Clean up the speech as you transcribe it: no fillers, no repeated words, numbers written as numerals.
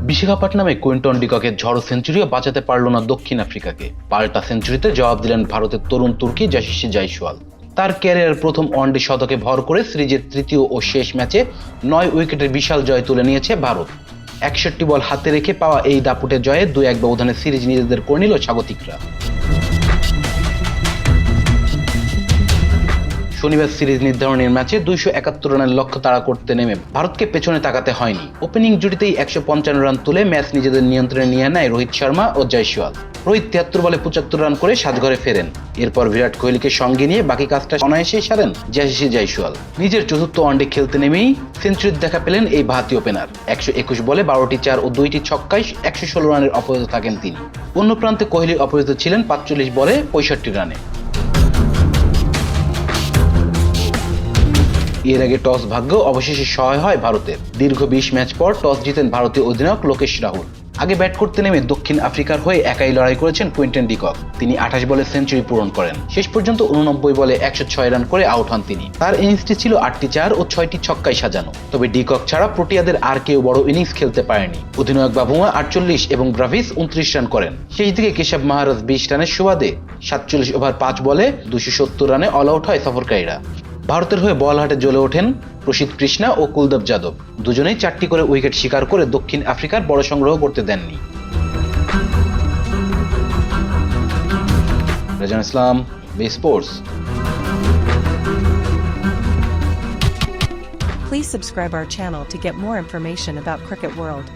বিশাখাপত্তনমে Quinton ডিককের ঝড়ো সেঞ্চুরিও বাঁচাতে পারল না দক্ষিণ আফ্রিকাকে। পাল্টা সেঞ্চুরিতে জবাব দিলেন ভারতের তরুণ তুর্কি জাসিসি জয়সওয়াল। তার ক্যারিয়ারের প্রথম ওয়ানডে শতকে ভর করে সিরিজের তৃতীয় ও শেষ ম্যাচে 9 উইকেটের বিশাল জয় তুলে নিয়েছে ভারত। 61 বল হাতে রেখে পাওয়া এই দাপুটে জয়ে 2-1 ব্যবধানে সিরিজ নিজেদের করে নিল স্বাগতিকরা। শনিবার সিরিজ নির্ধারণের ম্যাচে 271 রানের লক্ষ্য তাড়া করতে নেমে ভারতকে পেছনে তাকাতে হয়নি। ওপেনিং জুটিতেই 155 রান তুলে ম্যাচ নিজেদের নিয়ন্ত্রণে নিয়ে নেয় রোহিত শর্মা ও জয়সওয়াল। রোহিত 73 বলে 75 রান করে সাজঘরে ফেরেন। এরপর বিরাট কোহলিকে সঙ্গে নিয়ে বাকি কাজটা অনায়াসেই সারেন জাসিসি জয়সওয়াল। নিজের চতুর্থ ওয়ানডে খেলতে নেমেই সেঞ্চুরির দেখা পেলেন এই ভারতীয় ওপেনার। 121 বলে 12টি 4 ও 2টি ছক্কায় 116 রানের অপরাজিত থাকেন তিনি। অন্য প্রান্তে কোহলি অপরাজিত ছিলেন 45 বলে 65 রানে। এর আগে টস ভাগ্য অবশেষে সহায় হয় ভারতের। দীর্ঘ 20 ম্যাচ পর টস জিতেন ভারতীয় অধিনায়ক লোকেশ রাহুল। আগে ব্যাট করতে নেমে দক্ষিণ আফ্রিকার হয়ে একাই লড়াই করেছেন কুইন্টন ডিকক। তিনি 28 বলে সেঞ্চুরি পূরণ করেন। শেষ পর্যন্ত 89 বলে 106 রান করে আউট হন তিনি। তার ইনিংসটি ছিল 8টি 4 ও 6টি ছক্কায় সাজানো। তবে ডিকক ছাড়া প্রোটিয়াদের আর কেউ বড় ইনিংস খেলতে পারেনি। অধিনায়ক বাবুমা 48 এবং ব্রাভিস 29 রান করেন। শেষ দিকে কেশব মাহারাজ 20 রানের সুবাদে 47 ওভার 5 বলে 270 রানে অল আউট হয় সফরকারীরা। ভারতের হয়ে বল হাটে জ্বলে ওঠেন প্রসিদ্ধ কৃষ্ণা ও কুলদীপ যাদব। দুজনেই 4টি করে উইকেট শিকার করে দক্ষিণ আফ্রিকার বড় সংগ্রহ করতে দেননি। Rajan Islam, B sports. Please subscribe our channel to get more information about Cricket World.